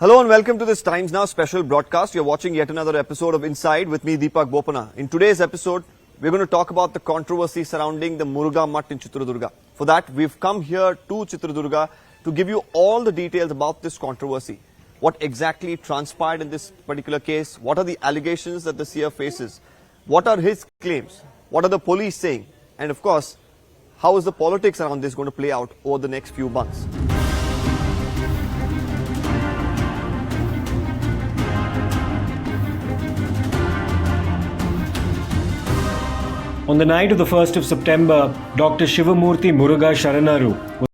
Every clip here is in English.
Hello and welcome to this Times Now special broadcast. You're watching yet another episode of Inside with me, Deepak Bopana. In today's episode, we're going to talk about the controversy surrounding the Murugha mutt in Chitradurga. For that, we've come here to Chitradurga to give you all the details about this controversy. What exactly transpired in this particular case? What are the allegations that the seer faces? What are his claims? What are the police saying? And of course, how is the politics around this going to play out over the next few months? On the night of the 1st of September, Dr. Shivamurthy Murugha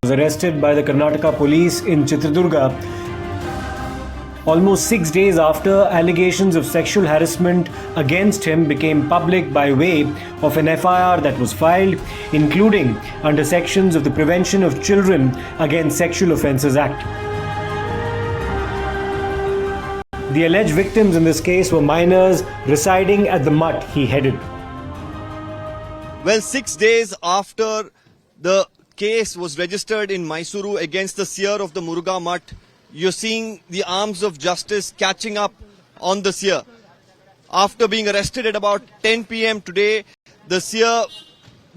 was arrested by the Karnataka police in Chitradurga almost 6 days after allegations of sexual harassment against him became public by way of an FIR that was filed, including under sections of the Prevention of Children Against Sexual Offences Act. The alleged victims in this case were minors residing at the mutt he headed. Well, 6 days after the case was registered in Mysuru against the seer of the Murugha mutt, you're seeing the arms of justice catching up on the seer. After being arrested at about 10 p.m. today, the seer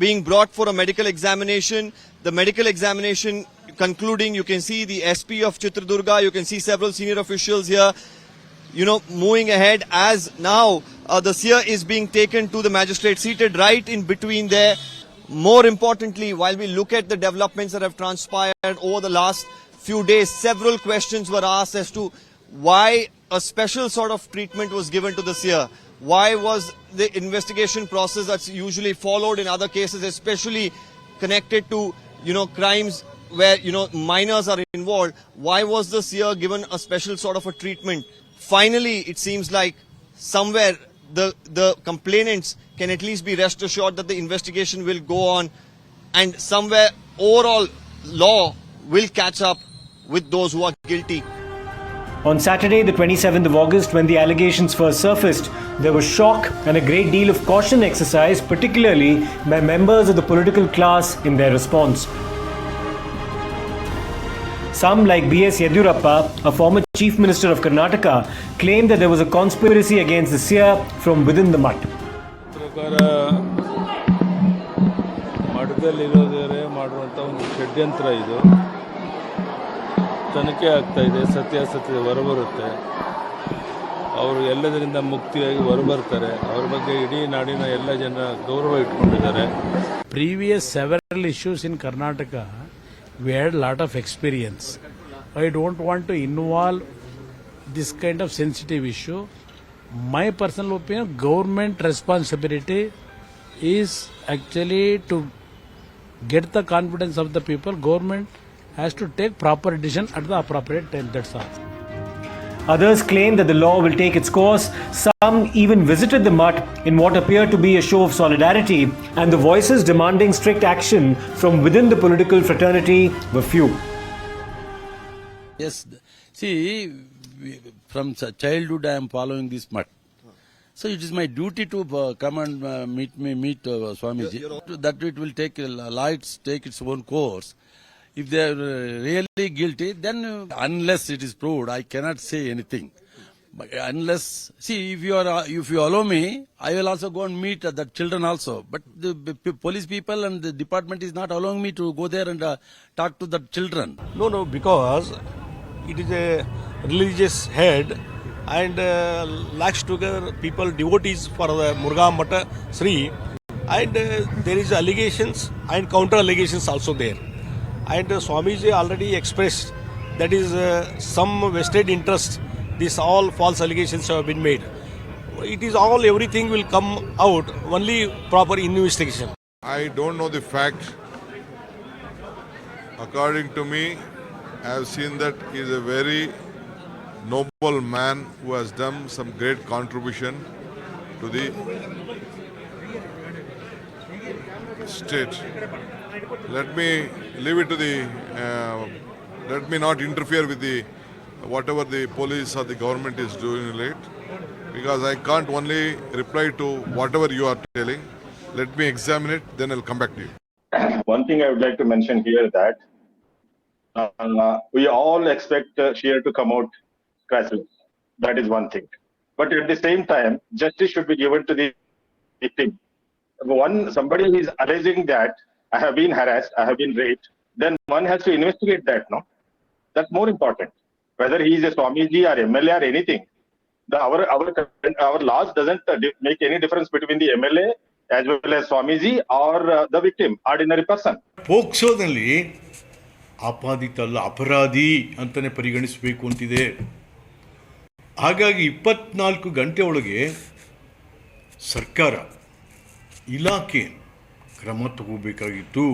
being brought for a medical examination. The medical examination concluding, you can see the SP of Chitradurga, you can see several senior officials here, moving ahead as now the seer is being taken to the magistrate seated right in between there. More importantly, while we look at the developments that have transpired over the last few days, several questions were asked as to why a special sort of treatment was given to the seer. Why was the investigation process that's usually followed in other cases, especially connected to, crimes where, minors are involved, why was the seer given a special sort of a treatment? Finally, it seems like somewhere the complainants can at least be rest assured that the investigation will go on and somewhere overall law will catch up with those who are guilty. On Saturday, the 27th of August, when the allegations first surfaced, there was shock and a great deal of caution exercised, particularly by members of the political class in their response. Some, like B.S Yediyurappa, a former Chief Minister of Karnataka, claimed that there was a conspiracy against the seer from within the mutt. ಮಠದಲ್ಲಿರೋದೇ ಮಾಡುವಂಥ ಒಂದು ಷಡ್ಯಂತ್ರ ಇದು. ತನಿಖೆ ಆಗ್ತಾ ಇದೆ, ಸತ್ಯಾಸತ್ಯತೆ ಹೊರಬರುತ್ತೆ. ಅವರು ಎಲ್ಲದರಿಂದ ಮುಕ್ತಿಯಾಗಿ ಹೊರಬರ್ತಾರೆ. ಅವರ ಬಗ್ಗೆ ಇಡೀ ನಾಡಿನ ಎಲ್ಲ ಜನ ಗೌರವ ಇಟ್ಕೊಂಡಿದ್ದಾರೆ. Previous several issues in Karnataka, we had a lot of experience. I don't want to involve this kind of sensitive issue. My personal opinion, government responsibility is actually to get the confidence of the people. Government has to take proper decision at the appropriate time. That's all. Others claim that the law will take its course. Some even visited the mutt in what appeared to be a show of solidarity, and the voices demanding strict action from within the political fraternity were few. Yes, see, from childhood I am following this mutt. So it is my duty to come and meet Swamiji. That it will take its own course. If they are really guilty, then unless it is proved, I cannot say anything. But unless, see, if you allow me, I will also go and meet the children also. But the police people and the department is not allowing me to go there and talk to the children. No, because it is a religious head and lacks together people, devotees for the Murugha Matta Sri, and there is allegations and counter allegations also there. And Swamiji already expressed that is some vested interest. These all false allegations have been made. It is all, everything will come out, only proper investigation. I don't know the fact. According to me, I have seen that he is a very noble man who has done some great contribution to the state. Let me leave it to let me not interfere with whatever the police or the government is doing late, because I can't only reply to whatever you are telling. Let me examine it, then I'll come back to you. One thing I would like to mention here that we all expect Seer to come out crashly. That is one thing. But at the same time, justice should be given to the victim. Somebody is alleging that I have been harassed, I have been raped, then one has to investigate that, no? That's more important. Whether he is a Swamiji or MLA or anything, our laws doesn't make any difference between the MLA as well as Swamiji or the victim, ordinary person. ಪೋಕ್ಸೋದಲ್ಲಿ ಆಪಾದಿತ ಅಲ್ಲ, ಅಪರಾಧಿ ಅಂತಲೇ ಪರಿಗಣಿಸಬೇಕು ಅಂತಿದೆ. ಹಾಗಾಗಿ 24 ಗಂಟೆ ಒಳಗೆ ಸರ್ಕಾರ ಇಲಾಖೆ ಕ್ರಮ ತಗೋಬೇಕಾಗಿತ್ತು.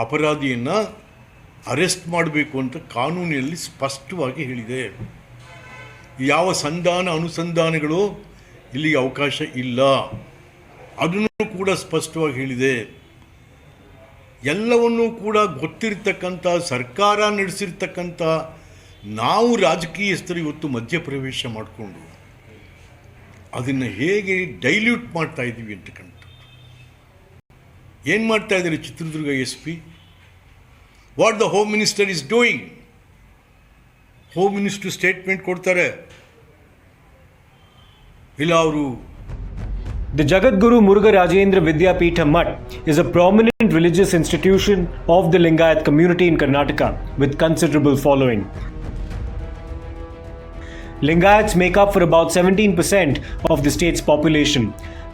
ಅಪರಾಧಿಯನ್ನು ಅರೆಸ್ಟ್ ಮಾಡಬೇಕು ಅಂತ ಕಾನೂನಿನಲ್ಲಿ ಸ್ಪಷ್ಟವಾಗಿ ಹೇಳಿದೆ. ಯಾವ ಸಂಧಾನ ಅನುಸಂಧಾನಗಳು ಇಲ್ಲಿ ಅವಕಾಶ ಇಲ್ಲ, ಅದನ್ನು ಕೂಡ ಸ್ಪಷ್ಟವಾಗಿ ಹೇಳಿದೆ. ಎಲ್ಲವನ್ನೂ ಕೂಡ ಗೊತ್ತಿರ್ತಕ್ಕಂಥ ಸರ್ಕಾರ ನಡೆಸಿರ್ತಕ್ಕಂಥ ನಾವು ರಾಜಕೀಯಸ್ಥರು ಇವತ್ತು ಮಧ್ಯಪ್ರವೇಶ ಮಾಡಿಕೊಂಡು ಅದನ್ನು ಹೇಗೆ ಡೈಲ್ಯೂಟ್ ಮಾಡ್ತಾ ಇದ್ದೀವಿ ಅಂತಕ್ಕಂಥ ಏನು ಮಾಡ್ತಾ ಇದ್ದಾರೆ Chitradurga SP? What the home minister is doing? Home minister statement ಕೊಡ್ತಾರೆ, ಇಲ್ಲ ಅವರು. The Jagadguru Muruga Rajendra Vidyapitha Mutt is a prominent religious institution of the Lingayat community in Karnataka with considerable following. Lingayats make up for about 17% of the state's population.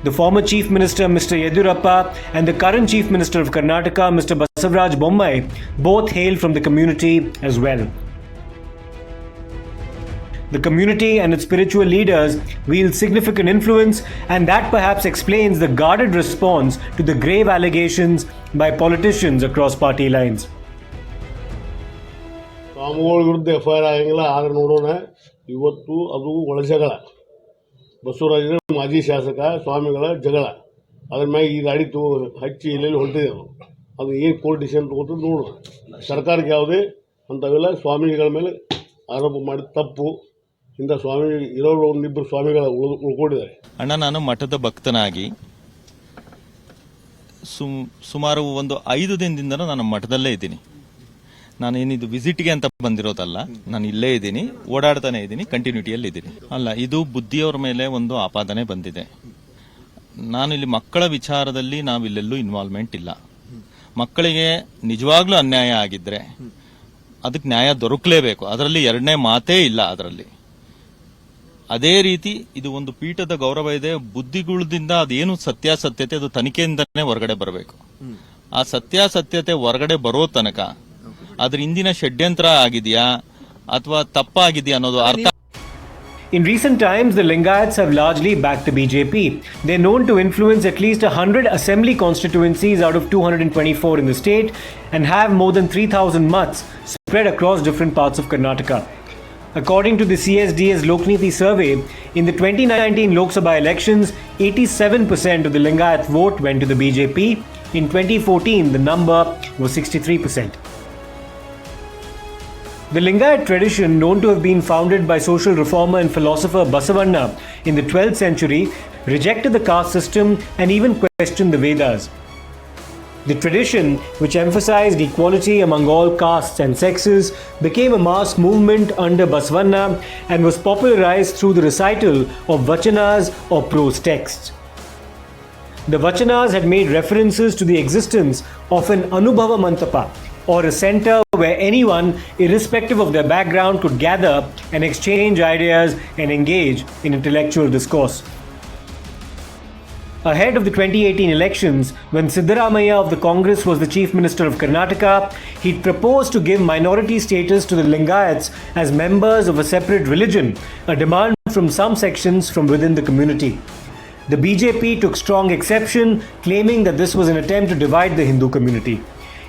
The former Chief Minister Mr. Yediyurappa and the current Chief Minister of Karnataka Mr. Basavaraj Bommai both hail from the community as well. The community and its spiritual leaders wield significant influence, and that perhaps explains the guarded response to the grave allegations by politicians across party lines. ಸ್ವಾಮಿಗಳ ವಿರುದ್ಧ FIR ಆಗಂಗಿಲ್ಲ, ಆದ್ರೆ ನೋಡೋಣ ಇವತ್ತು ಅದು ಒಳಜಗಳ. ಬಸವರಾಜರ ಮಾಜಿ ಶಾಸಕ ಸ್ವಾಮಿಗಳ ಜಗಳ, ಅದ್ರ ಮ್ಯಾಗ ಈ ಗಾಡಿ ಹಚ್ಚಿ ಎಲ್ಲೆಲ್ಲಿ ಹೊಂಟಿದೆ. ಅದು ಏನು ಕೋರ್ಟ್ ಡಿಸಿಷನ್ ತಗೋತದೆ ನೋಡೋಣ. ಸರ್ಕಾರಕ್ಕೆ ಯಾವುದೇ ಅಂಥವೆಲ್ಲ ಸ್ವಾಮಿಗಳ ಮೇಲೆ ಆರೋಪ ಮಾಡಿ ತಪ್ಪು. ಇಂಥ ಸ್ವಾಮಿ ಇರೋರು ಒಂದಿಬ್ಬರು ಸ್ವಾಮಿಗಳ ಉಳ್ಕೊಂಡಿದ್ದಾರೆ. ಅಣ್ಣ, ನಾನು ಮಠದ ಭಕ್ತನಾಗಿ ಸುಮಾರು ಒಂದು 5 ದಿನದಿಂದ ನಾನು ಮಠದಲ್ಲೇ ಇದ್ದೀನಿ. ನಾನು ಏನಿದು ವಿಸಿಟ್ಗೆ ಅಂತ ಬಂದಿರೋದಲ್ಲ, ನಾನು ಇಲ್ಲೇ ಇದ್ದೀನಿ, ಓಡಾಡ್ತಾನೆ ಇದ್ದೀನಿ, ಕಂಟಿನ್ಯೂಟಿಯಲ್ಲಿ ಇದ್ದೀನಿ. ಅಲ್ಲ, ಇದು ಬುದ್ಧಿಯವ್ರ ಮೇಲೆ ಒಂದು ಆಪಾದನೆ ಬಂದಿದೆ. ನಾನು ಇಲ್ಲಿ ಮಕ್ಕಳ ವಿಚಾರದಲ್ಲಿ ನಾವಿಲ್ಲೆಲ್ಲೂ ಇನ್ವಾಲ್ವ್ಮೆಂಟ್ ಇಲ್ಲ. ಮಕ್ಕಳಿಗೆ ನಿಜವಾಗ್ಲೂ ಅನ್ಯಾಯ ಆಗಿದ್ರೆ ಅದಕ್ಕೆ ನ್ಯಾಯ ದೊರಕಲೇಬೇಕು, ಅದರಲ್ಲಿ ಎರಡನೇ ಮಾತೇ ಇಲ್ಲ. ಅದರಲ್ಲಿ ಅದೇ ರೀತಿ ಇದು ಒಂದು ಪೀಠದ ಗೌರವ ಇದೆ. ಬುದ್ಧಿಗುಳದಿಂದ ಅದೇನು ಸತ್ಯಾಸತ್ಯತೆ ಅದು ತನಿಖೆಯಿಂದನೇ ಹೊರಗಡೆ ಬರಬೇಕು. ಆ ಸತ್ಯಾಸತ್ಯತೆ ಹೊರಗಡೆ ಬರೋ ತನಕ ಅದ್ರ ಹಿಂದಿನ ಷಡ್ಯಂತ್ರ ಆಗಿದೆಯಾ ಅಥವಾ ತಪ್ಪಾಗಿದೆಯಾ ಅನ್ನೋದು ಅರ್ಥ. In recent times, the Lingayats have largely backed the BJP. They're known to influence at least 100 assembly constituencies out of 224 in the state and have more than 3,000 mutts spread across different parts of Karnataka. According to the CSDS Lokniti survey, in the 2019 Lok Sabha elections, 87% of the Lingayat vote went to the BJP. In 2014, the number was 63%. The Lingayat tradition, known to have been founded by social reformer and philosopher Basavanna in the 12th century, rejected the caste system and even questioned the Vedas. The tradition, which emphasized equality among all castes and sexes, became a mass movement under Basavanna and was popularized through the recital of vachanas or prose texts. The vachanas had made references to the existence of an Anubhava Mantapa, or a center where anyone, irrespective of their background, could gather and exchange ideas and engage in intellectual discourse. Ahead of the 2018 elections, when Siddaramaiah of the Congress was the Chief Minister of Karnataka, he proposed to give minority status to the Lingayats as members of a separate religion, a demand from some sections from within the community. The BJP took strong exception, claiming that this was an attempt to divide the Hindu community.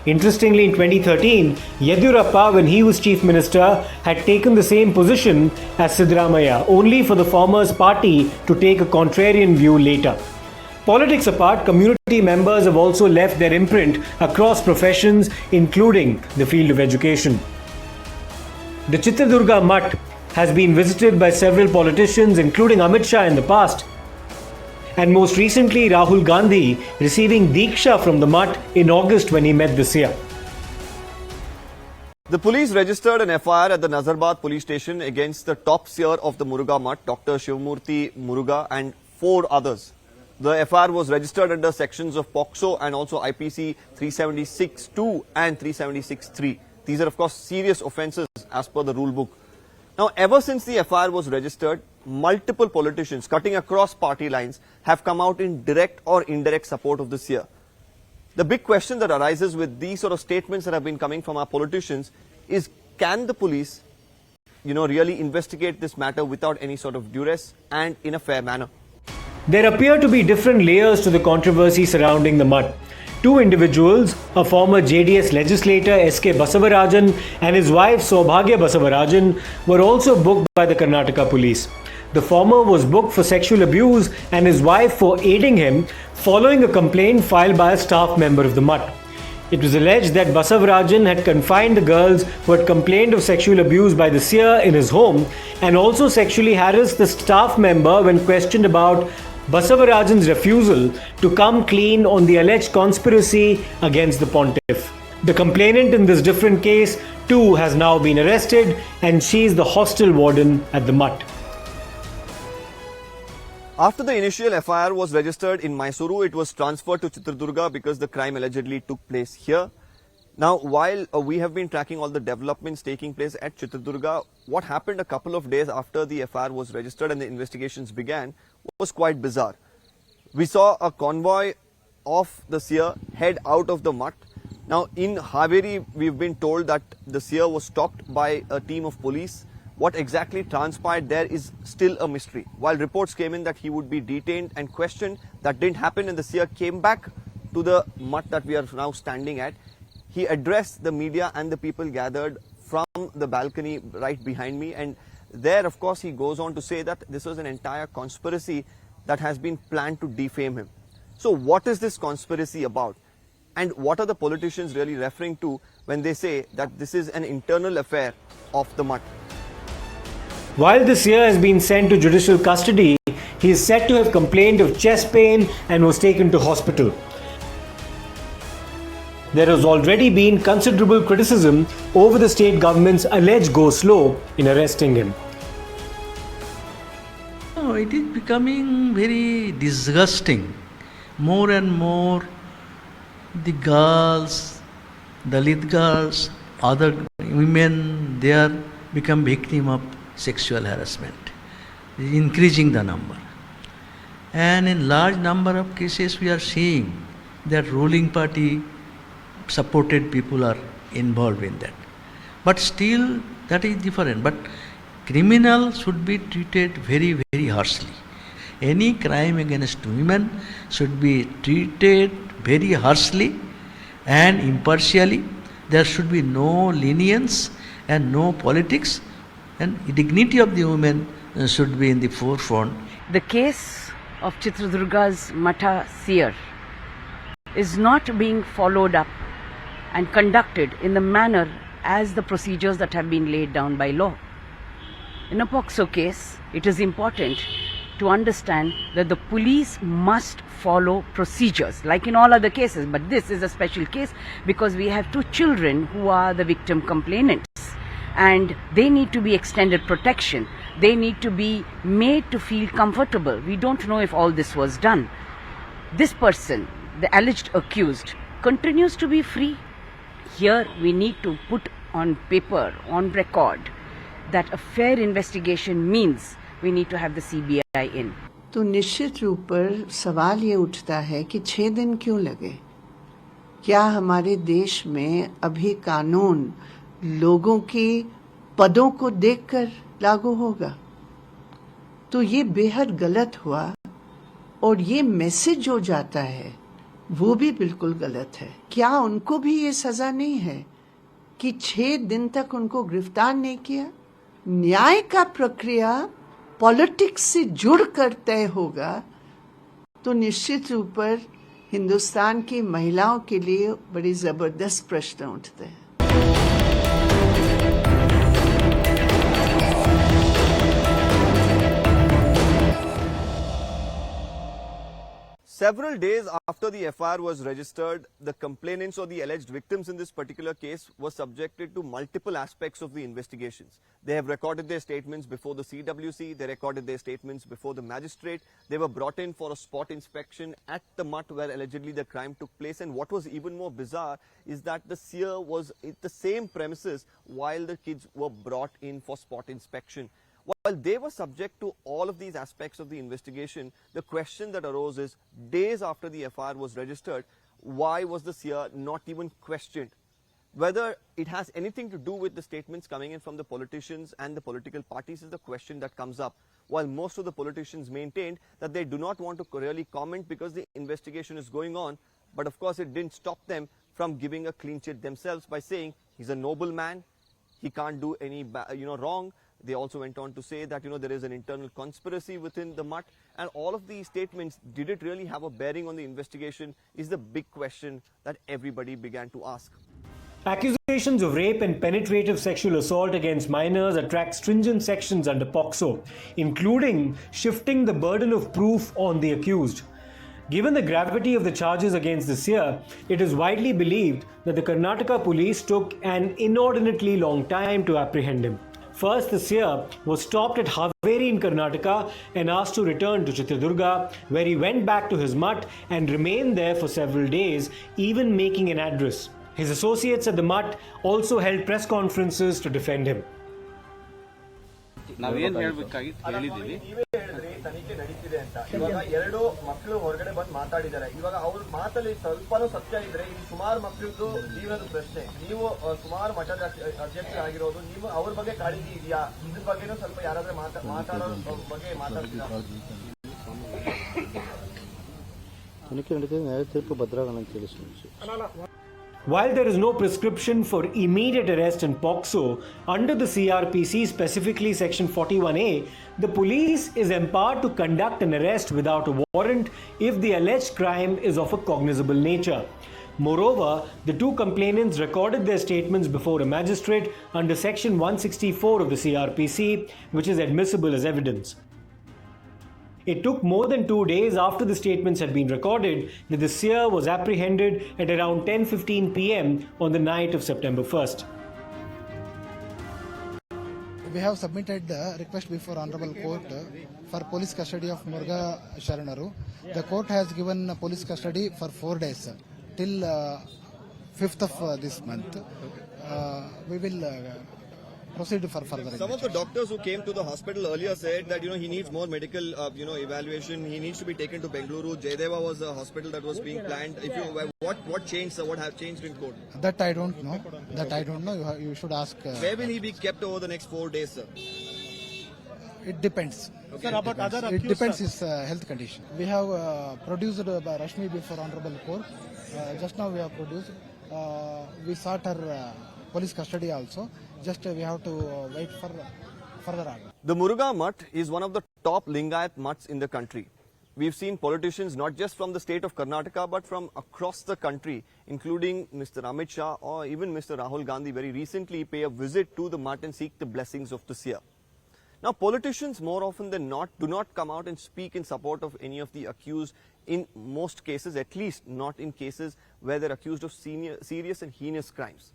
Interestingly, in 2013, Yediyurappa, when he was Chief Minister, had taken the same position as Siddaramaiah, only for the former's party to take a contrarian view later. Politics apart, community members have also left their imprint across professions, including the field of education. The Chitradurga mutt has been visited by several politicians, including Amit Shah in the past, and most recently Rahul Gandhi receiving Diksha from the mutt in August when he met the Seer. The police registered an FIR at the Nazarbad police station against the top seer of the Murugha mutt, Dr. Shivamurthy Murugha, and 4 others. The FIR was registered under sections of Pocso and also IPC 376-2 and 376-3. These are, of course, serious offences as per the rule book. Now, ever since the FIR was registered, multiple politicians cutting across party lines have come out in direct or indirect support of the seer. The big question that arises with these sort of statements that have been coming from our politicians is, can the police, really investigate this matter without any sort of duress and in a fair manner? There appear to be different layers to the controversy surrounding the mutt. 2 individuals, a former JDS legislator S.K. Basavarajan and his wife Saubhagya Basavarajan, were also booked by the Karnataka police. The former was booked for sexual abuse and his wife for aiding him following a complaint filed by a staff member of the mutt. It was alleged that Basavarajan had confined the girls who had complained of sexual abuse by the seer in his home and also sexually harassed the staff member when questioned about Basavarajan's refusal to come clean on the alleged conspiracy against the pontiff. The complainant in this different case too has now been arrested and she is the hostel warden at the mutt. After the initial FIR was registered in Mysuru, it was transferred to Chitradurga because the crime allegedly took place here. Now, while we have been tracking all the developments taking place at Chitradurga, what happened a couple of days after the FIR was registered and the investigations began was quite bizarre. We saw a convoy of the seer head out of the mutt. Now, in Haveri, we've been told that the seer was stopped by a team of police. What exactly transpired there is still a mystery. While reports came in that he would be detained and questioned, that didn't happen and the seer came back to the mutt that we are now standing at. He addressed the media and the people gathered from the balcony right behind me, and there, of course, he goes on to say that this was an entire conspiracy that has been planned to defame him. So what is this conspiracy about? And what are the politicians really referring to when they say that this is an internal affair of the mutt? While the seer has been sent to judicial custody, he is said to have complained of chest pain and was taken to hospital. There has already been considerable criticism over the state government's alleged go slow in arresting him. Oh, it is becoming very disgusting. More and more the girls, Dalit girls, other women, they are become victim of sexual harassment, increasing the number. And in large number of cases we are seeing that ruling party supported people are involved in that. But still that is different. But criminal should be treated very, very harshly. Any crime against women should be treated very harshly and impartially. There should be no lenience and no politics, and dignity of the women should be in the forefront. The case of Chitradurga's Matha Seer is not being followed up and conducted in the manner as the procedures that have been laid down by law. In a Pocso case, it is important to understand that the police must follow procedures like in all other cases, but this is a special case because we have 2 children who are the victim complainants. And they need to be extended protection. They need to be made to feel comfortable. We don't know if all this was done. This person, the alleged accused, continues to be free. Here we need to put on paper, on record, that a fair investigation means we need to have the CBI in. तो निश्चित रूप पर सवाल ये उठता है कि 6 दिन क्यों लगे? क्या हमारे देश में अभी कानून लोगों के पदों को देखकर लागू होगा? तो ये बेहद गलत हुआ और ये मैसेज जो जाता है वो भी बिल्कुल गलत है. क्या उनको भी ये सजा नहीं है कि 6 दिन तक उनको गिरफ्तार नहीं किया? न्याय का प्रक्रिया पॉलिटिक्स से जुड़कर तय होगा तो निश्चित रूप पर हिंदुस्तान की महिलाओं के लिए बड़ी जबरदस्त प्रश्न उठते हैं. Several days after the FIR was registered, the complainants or the alleged victims in this particular case were subjected to multiple aspects of the investigations. They have recorded their statements before the CWC, they recorded their statements before the magistrate, they were brought in for a spot inspection at the mutt where allegedly the crime took place, and what was even more bizarre is that the seer was at the same premises while the kids were brought in for spot inspection. While they were subject to all of these aspects of the investigation, the question that arose is, days after the FIR was registered, why was the seer not even questioned? Whether it has anything to do with the statements coming in from the politicians and the political parties is the question that comes up. While most of the politicians maintained that they do not want to really comment because the investigation is going on, but of course it didn't stop them from giving a clean chit themselves by saying he's a noble man, he can't do any wrong. They also went on to say that there is an internal conspiracy within the mutt, and all of these statements, did it really have a bearing on the investigation, is the big question that everybody began to ask. Accusations of rape and penetrative sexual assault against minors attract stringent sections under Pocso, including shifting the burden of proof on the accused. Given the gravity of the charges against the seer, it is widely believed that the Karnataka police took an inordinately long time to apprehend him. First, the seer was stopped at Haveri in Karnataka and asked to return to Chitradurga, where he went back to his mutt and remained there for several days, even making an address. His associates at the mutt also held press conferences to defend him. ನಾವೇನು ಹೇಳಬೇಕಾಗಿತ್ತು ಹೇಳಿದ್ದೀವಿ. ತನಿಖೆ ನಡೀತಿದೆ ಅಂತ ಇವಾಗ ಎರಡು ಮಕ್ಕಳು ಹೊರಗಡೆ ಬಂದು ಮಾತಾಡಿದ್ದಾರೆ. ಇವಾಗ ಅವ್ರ ಮಾತಲ್ಲಿ ಸ್ವಲ್ಪನೂ ಸತ್ಯ ಇದ್ರೆ ಇಲ್ಲಿ ಸುಮಾರು ಮಕ್ಕಳದ್ದು ಜೀವನದ ಪ್ರಶ್ನೆ. ನೀವು ಸುಮಾರು ಮಠದ ಅಧ್ಯಕ್ಷ ಆಗಿರೋದು, ನೀವು ಅವ್ರ ಬಗ್ಗೆ ಕಾಳಜಿ ಇದೆಯಾ? ಇದ್ರ ಬಗ್ಗೆನೂ ಸ್ವಲ್ಪ ಯಾರಾದ್ರೂ ಮಾತಾಡೋ ಬಗ್ಗೆ ಮಾತಾಡ್ತೀರಾ? ತನಿಖೆ ನಡೀತಿದೆ, ನ್ಯಾಯ ತೀರ್ಪು ಭದ್ರಾಗಣ ಅಂತ ತಿಳಿಸಿ. While there is no prescription for immediate arrest in Pocso, under the CRPC, specifically Section 41A, the police is empowered to conduct an arrest without a warrant if the alleged crime is of a cognizable nature. Moreover, the two complainants recorded their statements before a magistrate under Section 164 of the CRPC, which is admissible as evidence. It took more than 2 days after the statements had been recorded that the seer was apprehended at around 10:15 p.m. on the night of September 1st. We have submitted the request before Honorable Court for police custody of Murugha Sharanaru. The court has given police custody for 4 days till 5th of this month. We will proceed for further. Some of the doctors who came to the hospital earlier said that he needs more medical evaluation. He needs to be taken to Bengaluru. Jayadeva was a hospital that was being planned. If what changed, sir? What have changed in court? That I don't know. You should ask. Where will he be kept over the next 4 days, sir? It depends. Okay. Sir, about other it depends his health condition. We have produced by Rashmi before Honorable Court. Just now we have produced. We sought her police custody also. Just we have to wait for further order. The Murugha mutt is one of the top Lingayat mutts in the country. We've seen politicians not just from the state of Karnataka but from across the country, including Mr. Amit Shah or even Mr. Rahul Gandhi very recently pay a visit to the mutt and seek the blessings of the seer. Now, politicians more often than not do not come out and speak in support of any of the accused in most cases, at least not in cases where they're accused of serious and heinous crimes.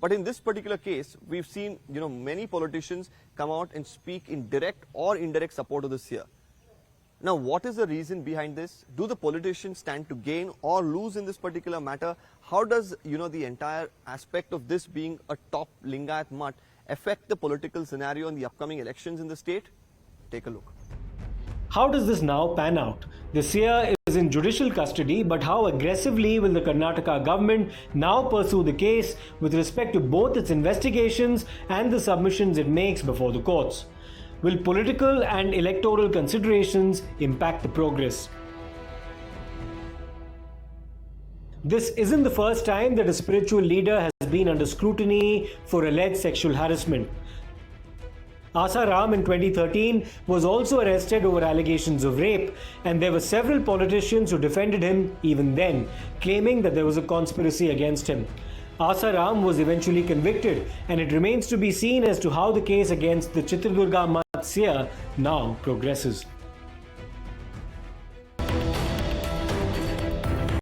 But in this particular case, we've seen, many politicians come out and speak in direct or indirect support of the seer. Now, what is the reason behind this? Do the politicians stand to gain or lose in this particular matter? How does, the entire aspect of this being a top Lingayat mutt affect the political scenario in the upcoming elections in the state? Take a look. How does this now pan out? The seer is in judicial custody, but how aggressively will the Karnataka government now pursue the case with respect to both its investigations and the submissions it makes before the courts? Will political and electoral considerations impact the progress? This isn't the first time that a spiritual leader has been under scrutiny for alleged sexual harassment. Asa Ram in 2013 was also arrested over allegations of rape, and there were several politicians who defended him even then, claiming that there was a conspiracy against him. Asa Ram was eventually convicted, and it remains to be seen as to how the case against the Chitradurga mutt seer now progresses.